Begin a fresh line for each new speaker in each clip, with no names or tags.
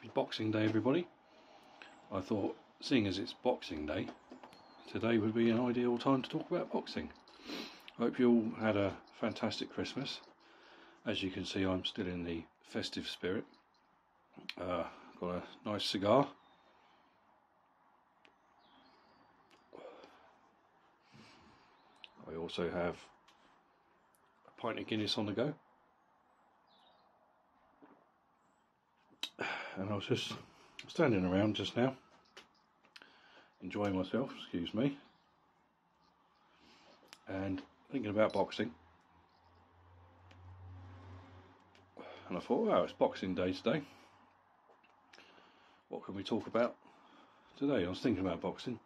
Happy Boxing Day, everybody. I thought, seeing as it's Boxing Day, today would be an ideal time to talk about boxing. I hope you all had a fantastic Christmas. As you can see, I'm still in the festive spirit. Got a nice cigar. I also have a pint of Guinness on the go. And I was just standing around just now, enjoying myself, excuse me, and thinking about boxing. And I thought, wow, it's Boxing Day today. What can we talk about today? I was thinking about boxing,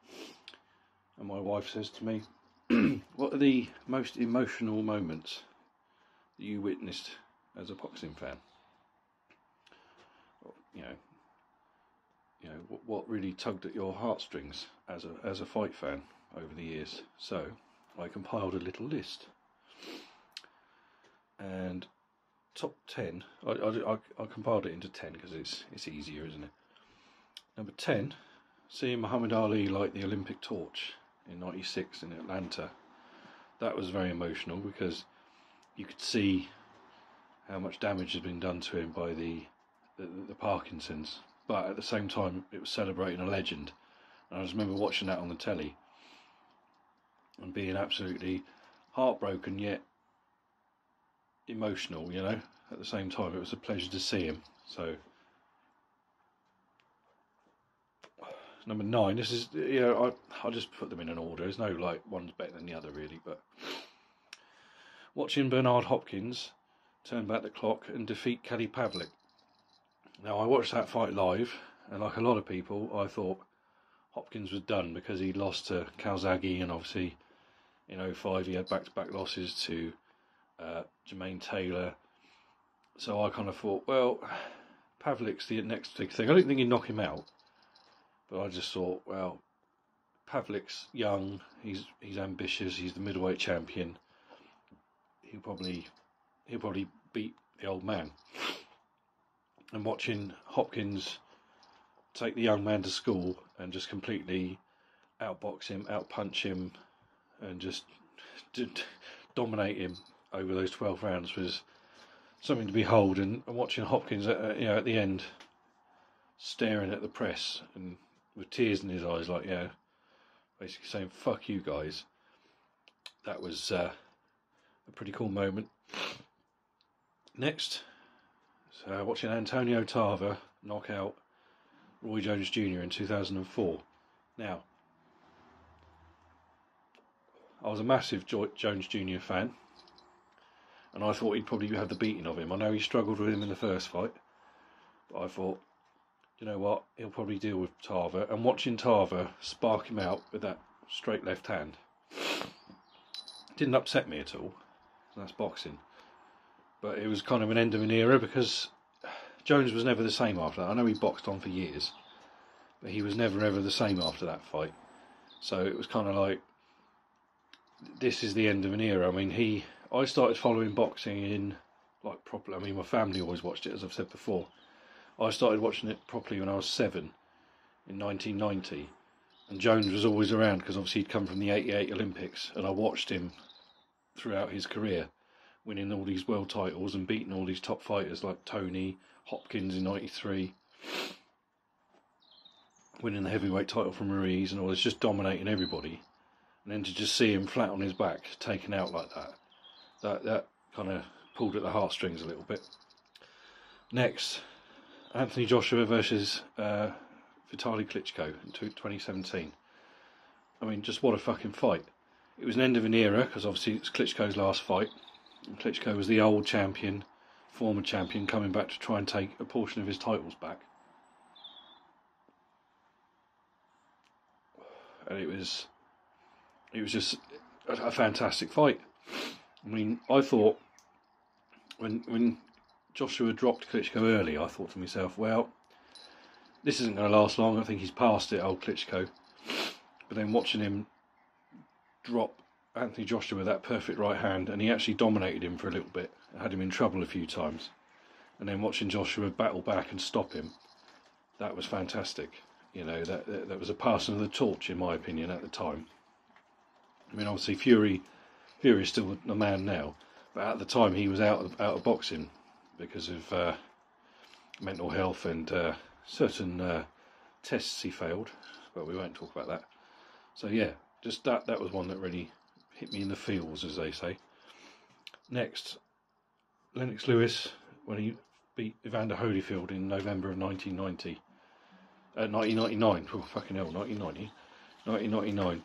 and my wife says to me, what are the most emotional moments that you witnessed as a boxing fan? You know, what really tugged at your heartstrings as a fight fan over the years. So I compiled a little list, and top 10. I compiled it into 10 because it's easier, isn't it? Number 10, seeing Muhammad Ali light the Olympic torch in '96 in Atlanta. That was very emotional because you could see how much damage had been done to him by the Parkinson's, but at the same time it was celebrating a legend. And I just remember watching that on the telly and being absolutely heartbroken yet emotional, you know, at the same time. It was a pleasure to see him. So number 9, this is, you know, I'll just put them in an order. There's no like one's better than the other really, but watching Bernard Hopkins turn back the clock and defeat Kelly Pavlik. Now, I watched that fight live, and like a lot of people, I thought Hopkins was done because he lost to Calzaghe, and obviously in '05 he had back-to-back losses to Jermaine Taylor. So I kind of thought, well, Pavlik's the next big thing. I didn't think he'd knock him out, but I just thought, well, Pavlik's young, he's ambitious, he's the middleweight champion. He'll probably beat the old man. And watching Hopkins take the young man to school and just completely outbox him, outpunch him, and just dominate him over those 12 rounds was something to behold. And watching Hopkins, at the end, staring at the press and with tears in his eyes, like, basically saying "fuck you guys." That was a pretty cool moment. Next. So watching Antonio Tarver knock out Roy Jones Jr. in 2004. Now, I was a massive Jones Jr. fan, and I thought he'd probably have the beating of him. I know he struggled with him in the first fight, but I thought, you know what, he'll probably deal with Tarver. And watching Tarver spark him out with that straight left hand didn't upset me at all. That's boxing. But it was kind of an end of an era because Jones was never the same after that. I know he boxed on for years, but he was never ever the same after that fight. So it was kind of like, this is the end of an era. I mean, I started following boxing in, like, properly. I mean, my family always watched it, as I've said before. I started watching it properly when I was 7, in 1990. And Jones was always around because obviously he'd come from the '88 Olympics, and I watched him throughout his career, winning all these world titles and beating all these top fighters like Tony, Hopkins in '93, winning the heavyweight title from Ruiz and all this, just dominating everybody. And then to just see him flat on his back, taken out like that kind of pulled at the heartstrings a little bit. Next, Anthony Joshua versus Vitaly Klitschko in 2017. I mean, just what a fucking fight. It was an end of an era because obviously it's Klitschko's last fight. And Klitschko was the old champion, former champion, coming back to try and take a portion of his titles back. And it was just a fantastic fight. I mean, I thought when Joshua dropped Klitschko early, I thought to myself, well, this isn't going to last long. I think he's past it, old Klitschko. But then watching him drop Anthony Joshua with that perfect right hand, and he actually dominated him for a little bit, had him in trouble a few times, and then watching Joshua battle back and stop him, that was fantastic. You know, that was a passing of the torch, in my opinion, at the time. I mean, obviously Fury is still the man now, but at the time he was out of boxing because of mental health and certain tests he failed. But we won't talk about that. So yeah, just that was one that really hit me in the feels, as they say. Next, Lennox Lewis, when he beat Evander Holyfield in November of 1999. Oh, fucking hell, 1999.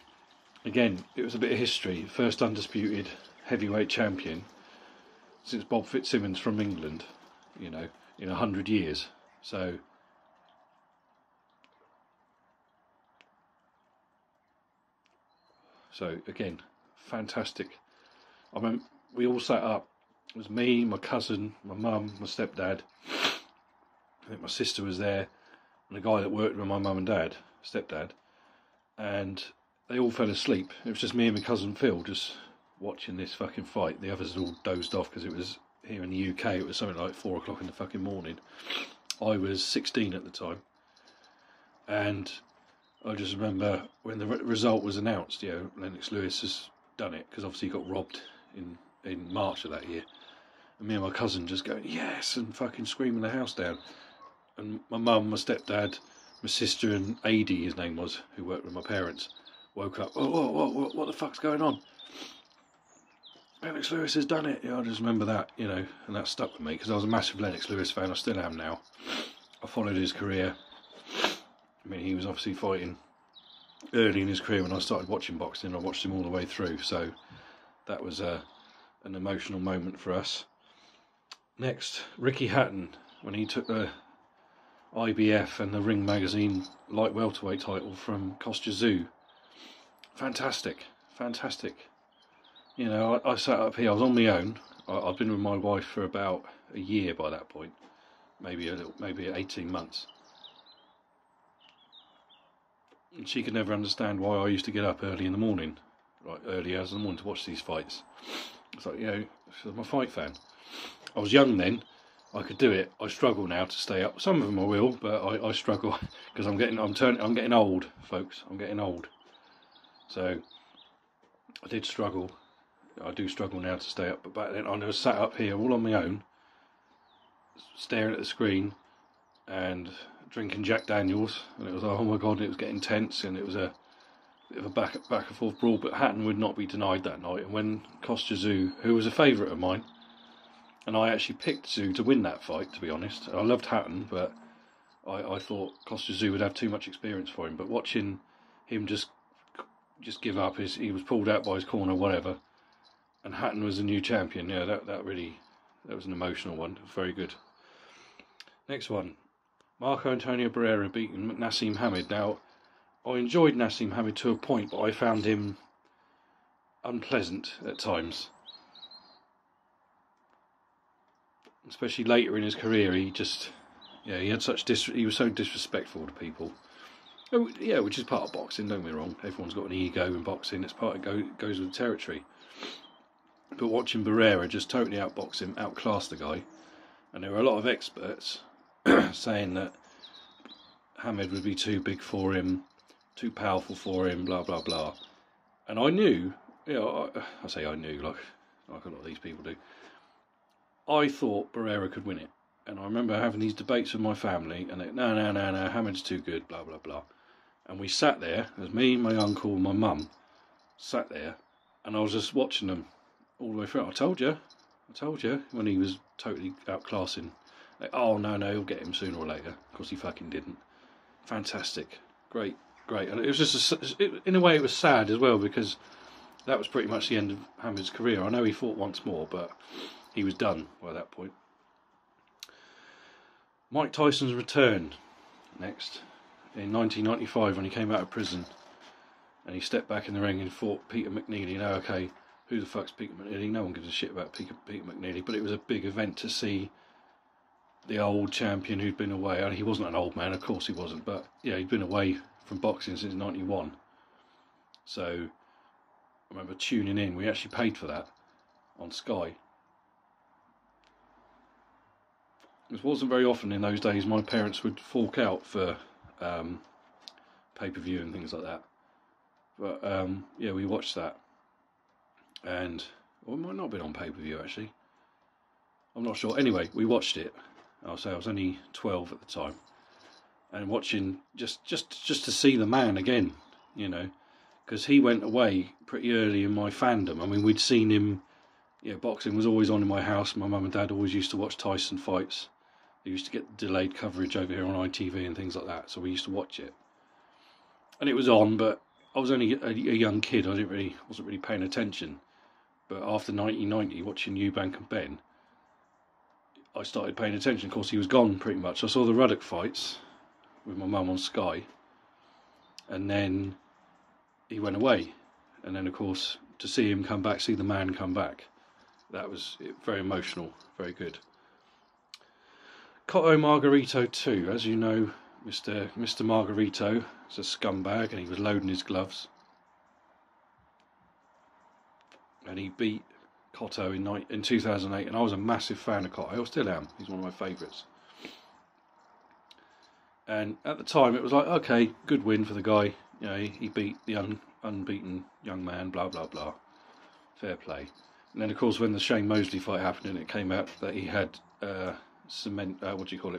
Again, it was a bit of history. First undisputed heavyweight champion since Bob Fitzsimmons from England, you know, in 100 years. So again, fantastic. I mean, we all sat up. It was me, my cousin, my mum, my stepdad. I think my sister was there, and the guy that worked with my mum and dad, stepdad, and they all fell asleep. It was just me and my cousin Phil just watching this fucking fight. The others all dozed off because it was here in the UK. It was something like 4 o'clock in the fucking morning. I was 16 at the time, and I just remember when the result was announced. You know, Lennox Lewis has done it, because obviously he got robbed in March of that year. And me and my cousin just going, yes, and fucking screaming the house down. And my mum, my stepdad, my sister, and Adi, his name was, who worked with my parents, woke up. Oh, what the fuck's going on? Lennox Lewis has done it. Yeah, I just remember that, you know, and that stuck with me because I was a massive Lennox Lewis fan. I still am now. I followed his career. I mean, he was obviously fighting early in his career when I started watching boxing. I watched him all the way through, so that was an emotional moment for us. Next, Ricky Hatton, when he took the IBF and the Ring Magazine light welterweight title from Kostya Tszyu. Fantastic. You know, I sat up here, I was on my own. I'd been with my wife for about a year by that point, maybe 18 months. And she could never understand why I used to get up early in the morning, like early hours in the morning, to watch these fights. It's like, you know, I'm a fight fan. I was young then, I could do it. I struggle now to stay up. Some of them I will, but I struggle because I'm getting old, folks. I'm getting old. So I did struggle. I do struggle now to stay up, but back then I was sat up here all on my own, staring at the screen and drinking Jack Daniels, and it was like, oh my god, it was getting tense, and it was a bit of a back and forth brawl. But Hatton would not be denied that night, and when Kostya Tszyu, who was a favourite of mine, and I actually picked Tszyu to win that fight, to be honest. I loved Hatton, but I thought Kostya Tszyu would have too much experience for him. But watching him just give up, he was pulled out by his corner, whatever, and Hatton was the new champion. Yeah, that was an emotional one. Very good. Next one, Marco Antonio Barrera beating Naseem Hamed. Now, I enjoyed Naseem Hamed to a point, but I found him unpleasant at times. Especially later in his career, he was so disrespectful to people. Oh, yeah, which is part of boxing, don't get me wrong. Everyone's got an ego in boxing. It's part of goes with the territory. But watching Barrera just totally outbox him, outclass the guy, and there were a lot of experts saying that Hamed would be too big for him, too powerful for him, blah blah blah. And I knew, I say I knew, like a lot of these people do. I thought Barrera could win it, and I remember having these debates with my family, and they, no, Hamed's too good, blah blah blah. And we sat there, as me, my uncle, and my mum sat there, and I was just watching them all the way through. I told you, when he was totally outclassing. Like, oh no, he'll get him sooner or later. Of course he fucking didn't. Fantastic, great, and it was just in a way it was sad as well, because that was pretty much the end of Hamed's career. I know he fought once more, but he was done by that point. Mike Tyson's return next in 1995 when he came out of prison and he stepped back in the ring and fought Peter McNeely. Now, okay, who the fuck's Peter McNeely? No one gives a shit about Peter McNeely, but it was a big event to see the old champion who'd been away. And he wasn't an old man, of course he wasn't, but yeah, he'd been away from boxing since '91. So I remember tuning in. We actually paid for that on Sky. It wasn't very often in those days my parents would fork out for pay-per-view and things like that. But yeah, we watched that, and it might not have been on pay-per-view actually. I'm not sure. Anyway, we watched it. I'll say I was only 12 at the time, and watching just to see the man again, you know, because he went away pretty early in my fandom. I mean, we'd seen him. Yeah, boxing was always on in my house. My mum and dad always used to watch Tyson fights. They used to get delayed coverage over here on ITV and things like that, so we used to watch it. And it was on, but I was only a young kid. I wasn't really paying attention. But after 1990, watching Eubank and Ben, I started paying attention. Of course, he was gone pretty much. I saw the Ruddock fights with my mum on Sky, and then he went away. And then, of course, to see him come back, see the man come back, that was very emotional, very good. Cotto Margarito too, as you know, Mr. Margarito is a scumbag, and he was loading his gloves, and he beat Cotto in 2008, and I was a massive fan of Cotto. I still am. He's one of my favourites. And at the time, it was like, okay, good win for the guy. You know, he beat the unbeaten young man. Blah blah blah. Fair play. And then, of course, when the Shane Mosley fight happened, and it came out that he had cement,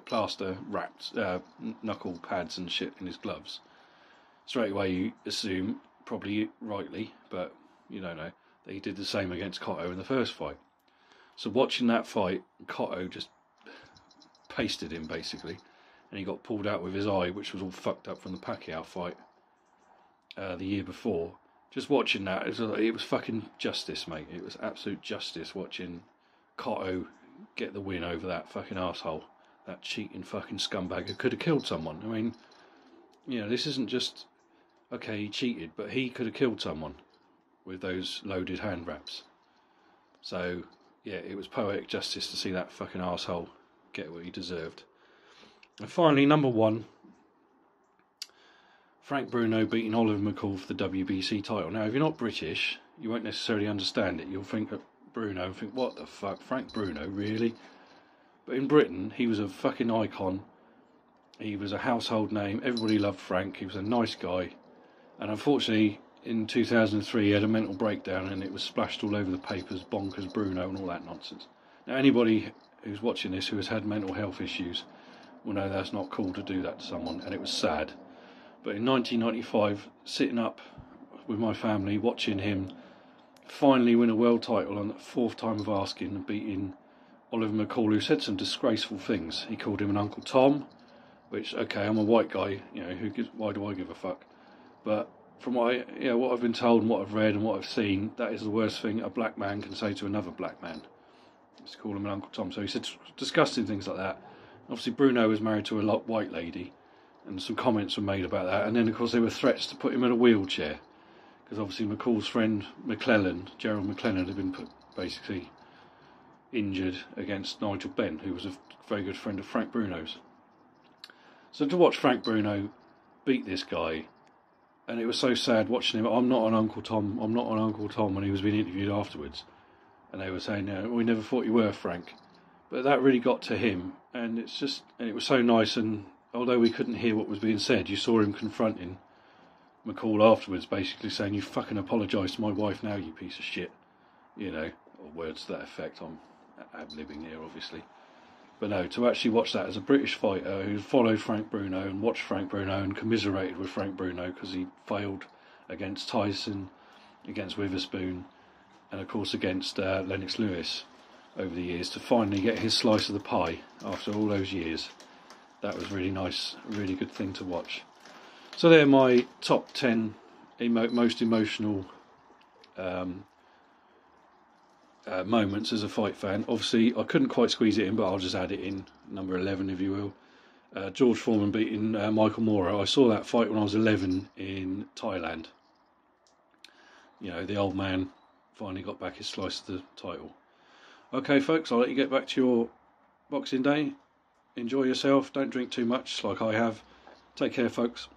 plaster wrapped knuckle pads and shit in his gloves. Straight away, you assume, probably rightly, but you don't know, that he did the same against Cotto in the first fight. So watching that fight, Cotto just pasted him basically, and he got pulled out with his eye, which was all fucked up from the Pacquiao fight the year before. Just watching that, it was fucking justice, mate. It was absolute justice watching Cotto get the win over that fucking arsehole, that cheating fucking scumbag who could have killed someone. I mean, you know, this isn't just, okay, he cheated, but he could have killed someone with those loaded hand wraps. So, yeah, it was poetic justice to see that fucking arsehole get what he deserved. And finally, number one, Frank Bruno beating Oliver McCall for the WBC title. Now, if you're not British, you won't necessarily understand it. You'll think of Bruno and think, what the fuck, Frank Bruno, really? But in Britain, he was a fucking icon. He was a household name. Everybody loved Frank. He was a nice guy. And unfortunately, in 2003, he had a mental breakdown, and it was splashed all over the papers, bonkers Bruno and all that nonsense. Now, anybody who's watching this who has had mental health issues will know that's not cool to do that to someone, and it was sad. But in 1995, sitting up with my family, watching him finally win a world title on the fourth time of asking, and beating Oliver McCall, who said some disgraceful things. He called him an Uncle Tom, which, okay, I'm a white guy, you know, why do I give a fuck? But from what I've been told and what I've read and what I've seen, that is the worst thing a black man can say to another black man. Just call him an Uncle Tom. So he said disgusting things like that. Obviously, Bruno was married to a white lady, and some comments were made about that. And then, of course, there were threats to put him in a wheelchair, because obviously McCall's friend Gerald McClellan, had been basically injured against Nigel Benn, who was a very good friend of Frank Bruno's. So to watch Frank Bruno beat this guy, and it was so sad watching him. I'm not an Uncle Tom, when he was being interviewed afterwards. And they were saying, no, we never thought you were, Frank. But that really got to him, and it was so nice. And although we couldn't hear what was being said, you saw him confronting McCall afterwards, basically saying, you fucking apologise to my wife now, you piece of shit. You know, or words to that effect. I'm ad-libbing here, obviously. But no, to actually watch that as a British fighter who followed Frank Bruno and watched Frank Bruno and commiserated with Frank Bruno because he failed against Tyson, against Witherspoon, and of course against Lennox Lewis over the years, to finally get his slice of the pie after all those years. That was really nice, a really good thing to watch. So they're my top 10 most emotional moments as a fight fan. Obviously, I couldn't quite squeeze it in, but I'll just add it in, number 11 if you will. George Foreman beating Michael Moorer. I saw that fight when I was 11 in Thailand. You know, the old man finally got back his slice of the title. Okay, folks, I'll let you get back to your Boxing Day. Enjoy yourself. Don't drink too much like I have. Take care, folks.